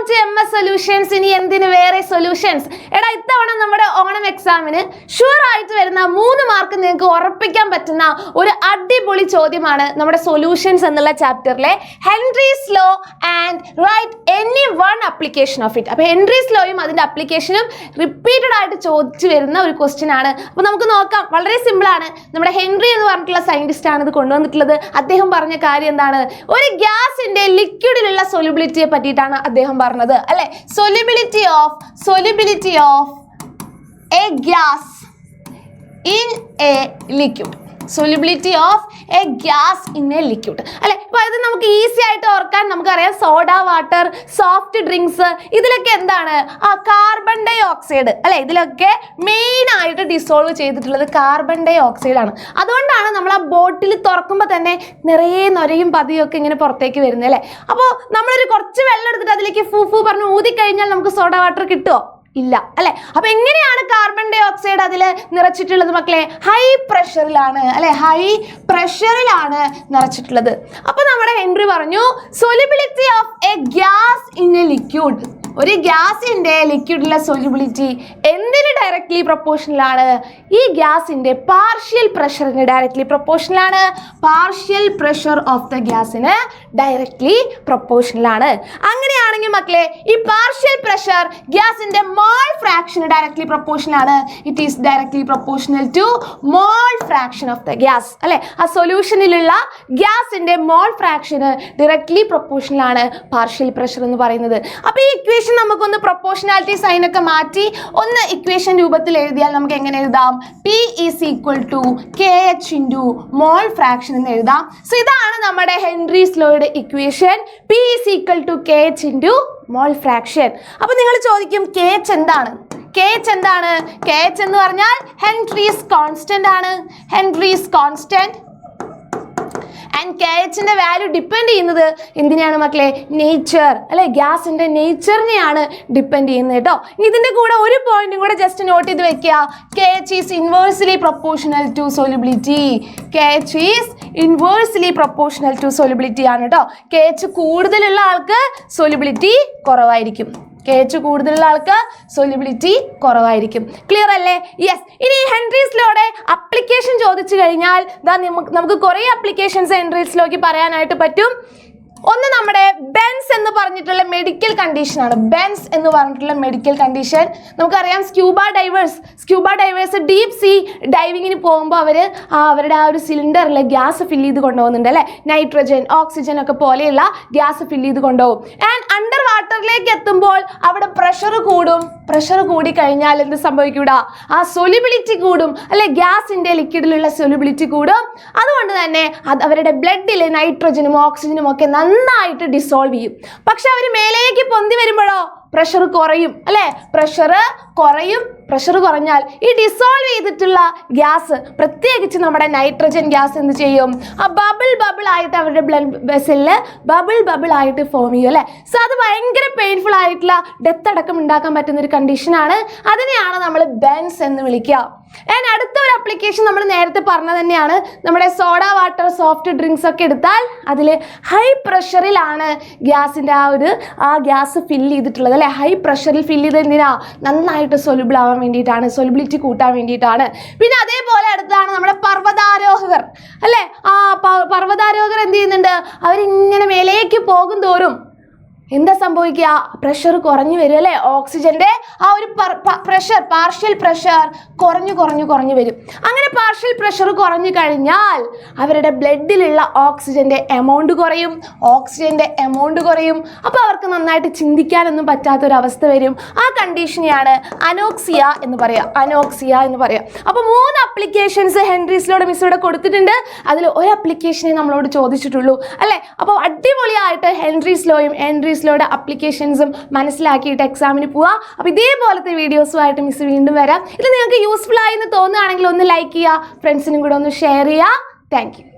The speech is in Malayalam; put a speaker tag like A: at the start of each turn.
A: To MS solutions. ഇനി എന്തിന് വേറെ സൊല്യൂഷൻസ്? എടാ, ഇത്തവണ നമ്മുടെ ഓണം എക്സാമിന് ഷുവർ ആയിട്ട് വരുന്ന 3 മാർക്ക് നിങ്ങൾക്ക് ഉറപ്പിക്കാൻ പറ്റുന്ന ഒരു അടിപൊളി ചോദ്യമാണ് നമ്മുടെ സൊല്യൂഷൻസ് എന്നുള്ള ചാപ്റ്ററിലെ Henry's law and write any one application of it. അപ്പോൾ ഹെൻറീസ് ലോയും അതിന്റെ ആപ്ലിക്കേഷനും റിപ്പീറ്റഡ് ആയിട്ട് ചോദിച്ചു വരുന്ന ഒരു ക്വസ്റ്റ്യൻ ആണ്. അപ്പോൾ നമുക്ക് നോക്കാം. വളരെ സിമ്പിൾ ആണ്. നമ്മുടെ ഹെൻറി എന്ന് പറഞ്ഞിട്ടുള്ള സയന്റിസ്റ്റ് ആണ് ഇത് കൊണ്ടുവന്നിട്ടുള്ളത്. അദ്ദേഹം പറഞ്ഞ കാര്യം എന്താണ്? ഒരു ഗ്യാസിന്റെ ലിക്വിഡിലുള്ള സൊല്യൂബിലിറ്റിയെ പറ്റിയിട്ടാണ് അദ്ദേഹം പറഞ്ഞത്, അല്ലെ? Solubility of a gas in a liquid. Solubility of a gas in a liquid, അല്ലെ? അപ്പൊ ഇത് നമുക്ക് ഈസി ആയിട്ട് ഓർക്കാൻ നമുക്കറിയാം. സോഡ വാട്ടർ, സോഫ്റ്റ് ഡ്രിങ്ക്സ്, ഇതിലൊക്കെ എന്താണ്? കാർബൺ ഡൈ ഓക്സൈഡ്, അല്ലെ? ഇതിലൊക്കെ മെയിൻ ആയിട്ട് ഡിസോൾവ് ചെയ്തിട്ടുള്ളത് കാർബൺ ഡൈ ഓക്സൈഡ് ആണ്. അതുകൊണ്ടാണ് നമ്മൾ ആ ബോട്ടിൽ തുറക്കുമ്പോൾ തന്നെ നിറയെ നൊരയും പതിയും ഒക്കെ ഇങ്ങനെ പുറത്തേക്ക് വരുന്നത്, അല്ലെ? അപ്പോൾ നമ്മളൊരു കുറച്ച് വെള്ളം എടുത്തിട്ട് അതിലേക്ക് ഫൂ പറഞ്ഞ് ഊതിക്കഴിഞ്ഞാൽ നമുക്ക് സോഡ വാട്ടർ കിട്ടുമോ? ഇല്ല, അല്ലെ? അപ്പൊ എങ്ങനെയാണ് കാർബൺ ഡൈ ഓക്സൈഡ് അതിൽ നിറച്ചിട്ടുള്ളത് മക്കളെ? ഹൈ പ്രഷറിലാണ്, അല്ലെ? ഹൈ പ്രഷറിലാണ് നിറച്ചിട്ടുള്ളത്. അപ്പൊ നമ്മുടെ ഹെൻറി പറഞ്ഞു solubility of a gas in a liquid. ഒരു ഗ്യാസിന്റെ ലിക്വിഡിലെ സൊല്യൂബിലിറ്റി എന്തിന് ഡയറക്ട്ലി പ്രൊപ്പോർഷണലാണ്? ഈ ഗ്യാസിന്റെ പാർഷ്യൽ പ്രഷറിന് ഡയറക്ട്ലി പ്രൊപ്പോർഷണലാണ്. പാർഷ്യൽ പ്രഷർ ഓഫ് ദ ഗ്യാസിന് ഡയറക്ട്ലി പ്രൊപ്പോർഷണലാണ്. അങ്ങനെയാണെങ്കിൽ മക്കളെ ഈ പാർഷ്യൽ പ്രഷർ ഗ്യാസിന്റെ മോൾ ഫ്രാക്ഷന് ഡയറക്ട്ലി പ്രൊപ്പോർഷണലാണ്. It is directly proportional to mole fraction of the gas, അല്ലെ? ആ സൊല്യൂഷനിലുള്ള ഗ്യാസിന്റെ മോൾ ഫ്രാക്ഷന് ഡയറക്ട്ലി പ്രൊപ്പോർഷണലാണ് പാർഷ്യൽ പ്രഷർ എന്ന് പറയുന്നത്. അപ്പൊ ഈ ഇക്വേഷൻ നമുക്കൊന്ന് പ്രൊപ്പോർഷണാലിറ്റി സൈൻ ഒക്കെ മാറ്റി ഒന്ന് ഇക്വേഷൻ രൂപത്തിൽ എഴുതിയാൽ നമുക്ക് എങ്ങനെ എഴുതാം? P is equal to KH into mole fraction എന്ന് എഴുതാം. സോ ഇതാണ് നമ്മുടെ ഹെൻറീസ് ലോയുടെ equation. P is equal to KH into mole fraction. അപ്പൊ നിങ്ങൾ ചോദിക്കും KH എന്താണ്? KH എന്താണ്? KH എന്ന് പറഞ്ഞാൽ ഹെൻറീസ് കോൺസ്റ്റന്റ് ആണ്. Henry's constant. ആൻഡ് KHന്റെ വാല്യൂ ഡിപ്പെൻഡ് ചെയ്യുന്നത് എന്തിനാണ് മക്കളെ? നേച്ചർ, അല്ലെ? ഗ്യാസിന്റെ നേച്ചറിനെയാണ് ഡിപ്പെൻഡ് ചെയ്യുന്നത് കേട്ടോ. ഇതിന്റെ കൂടെ ഒരു പോയിന്റും കൂടെ ജസ്റ്റ് നോട്ട് ചെയ്ത് വെക്കുക. KH is inversely proportional to solubility. KH is inversely proportional to solubility ആണ് കേട്ടോ. KH കൂടുതലുള്ള ആൾക്ക് സൊല്യൂബിലിറ്റി കുറവായിരിക്കും. KH കൂടുതലുള്ള ആൾക്ക് സൊല്യൂബിലിറ്റി കുറവായിരിക്കും. ക്ലിയർ അല്ലേ? യെസ്. ഇനി ഹെൻറീസ് ലോയുടെ അപ്ലിക്കേഷൻ ചോദിച്ചു കഴിഞ്ഞാൽ നമുക്ക് കുറേ അപ്ലിക്കേഷൻസ് ഹെൻറീസ് ലോയ്ക്ക് പറയാനായിട്ട് പറ്റും. ഒന്ന് നമ്മുടെ ബെൻസ് എന്ന് പറഞ്ഞിട്ടുള്ള മെഡിക്കൽ കണ്ടീഷൻ ആണ്. ബെൻസ് എന്ന് പറഞ്ഞിട്ടുള്ള മെഡിക്കൽ കണ്ടീഷൻ നമുക്കറിയാം. സ്ക്യൂബ ഡൈവേഴ്സ് ഡീപ് സീ ഡൈവിങ്ങിന് പോകുമ്പോൾ അവരുടെ ആ ഒരു സിലിണ്ടറിൽ ഗ്യാസ് ഫില്ല് ചെയ്ത് കൊണ്ടുപോകുന്നുണ്ട്, അല്ലെ? നൈട്രജൻ, ഓക്സിജൻ ഒക്കെ പോലെയുള്ള ഗ്യാസ് ഫില്ല് ചെയ്ത് കൊണ്ടുപോകും. ആൻഡ് അണ്ടർ വാട്ടറിലേക്ക് എത്തുമ്പോൾ അവിടെ പ്രഷർ കൂടും. പ്രഷർ കൂടി കഴിഞ്ഞാൽ എന്ത് സംഭവിക്കൂടാ? ആ സൊല്യൂബിലിറ്റി കൂടും, അല്ലെ? ഗ്യാസിന്റെ ലിക്വിഡിലുള്ള സൊല്യൂബിലിറ്റി കൂടും. അതുകൊണ്ട് തന്നെ അവരുടെ ബ്ലഡിൽ നൈട്രജനും ഓക്സിജനും ഒക്കെ നന്നായിട്ട് ഡിസോൾവ് ചെയ്യും. പക്ഷെ അവർ മേലേക്ക് പൊന്തി വരുമ്പോഴോ പ്രഷർ കുറയും, അല്ലെ? പ്രഷർ കുറയും. പ്രഷർ കുറഞ്ഞാൽ ഈ ഡിസോൾവ് ചെയ്തിട്ടുള്ള ഗ്യാസ്, പ്രത്യേകിച്ച് നമ്മുടെ നൈട്രജൻ ഗ്യാസ് എന്ത് ചെയ്യും? ആ ബബിൾ ആയിട്ട് അവരുടെ ബ്ലഡ് വെസലിൽ ബബിൾ ആയിട്ട് ഫോം ചെയ്യും, അല്ലെ? സോ അത് ഭയങ്കര പെയിൻഫുൾ ആയിട്ടുള്ള ഡെത്ത് അടക്കം ഉണ്ടാക്കാൻ പറ്റുന്ന ഒരു കണ്ടീഷനാണ്. അതിനെയാണ് നമ്മൾ ബെൻസ് എന്ന് വിളിക്കുക. ആൻഡ് അടുത്ത ഒരു അപ്ലിക്കേഷൻ നമ്മൾ നേരത്തെ പറഞ്ഞത് തന്നെയാണ്. നമ്മുടെ സോഡ വാട്ടർ, സോഫ്റ്റ് ഡ്രിങ്ക്സ് ഒക്കെ എടുത്താൽ അതിൽ ഹൈ പ്രഷറിലാണ് ഗ്യാസിൻ്റെ ആ ഗ്യാസ് ഫില്ല് ചെയ്തിട്ടുള്ളത്, അല്ലെ? ഹൈ പ്രഷറിൽ ഫില്ല് ചെയ്ത് എന്തിനാ? നന്നായിട്ട് സൊല്യൂബിൾ ആവാൻ വേണ്ടിയിട്ടാണ്, സൊല്യൂബിലിറ്റി കൂട്ടാൻ വേണ്ടിയിട്ടാണ്. പിന്നെ അതേപോലെ അടുത്താണ് നമ്മുടെ പർവ്വതാരോഹകർ, അല്ലെ? ആ പർവ്വതാരോഹകർ എന്ത് ചെയ്യുന്നുണ്ട്? അവരിങ്ങനെ മേലേക്ക് പോകും തോറും എന്താ സംഭവിക്കുക? പ്രഷർ കുറഞ്ഞു വരും, അല്ലെ? ഓക്സിജന്റെ ആ ഒരു പാർഷ്യൽ പ്രഷർ കുറഞ്ഞു വരും. അങ്ങനെ പാർഷ്യൽ പ്രഷർ കുറഞ്ഞു കഴിഞ്ഞാൽ അവരുടെ ബ്ലഡിലുള്ള ഓക്സിജന്റെ എമൗണ്ട് കുറയും. അപ്പോൾ അവർക്ക് നന്നായിട്ട് ചിന്തിക്കാനൊന്നും പറ്റാത്തൊരവസ്ഥ വരും. ആ കണ്ടീഷനെയാണ് അനോക്സിയ എന്ന് പറയാം. അപ്പോൾ 3 അപ്ലിക്കേഷൻസ് ഹെൻറീസ് ലോയുടെ മിസ് ഇവിടെ കൊടുത്തിട്ടുണ്ട്. അതിൽ ഒരു അപ്ലിക്കേഷനെ നമ്മളോട് ചോദിച്ചിട്ടുള്ളൂ, അല്ലെ? അപ്പോൾ അടിപൊളിയായിട്ട് ഹെൻറീസ് ലോയുടെ അപ്ലിക്കേഷൻസും മനസ്സിലാക്കിയിട്ട് എക്സാമിന് പോവുക. അപ്പോൾ ഇതേപോലത്തെ വീഡിയോസുമായിട്ട് മിസ് വീണ്ടും വരാം. ഇത് നിങ്ങൾക്ക് യൂസ്ഫുൾ ആയി എന്ന് തോന്നുകയാണെങ്കിൽ ഒന്ന് ലൈക്ക് ചെയ്യുക, ഫ്രണ്ട്സിനും കൂടെ ഒന്ന് ഷെയർ ചെയ്യുക. Thank you.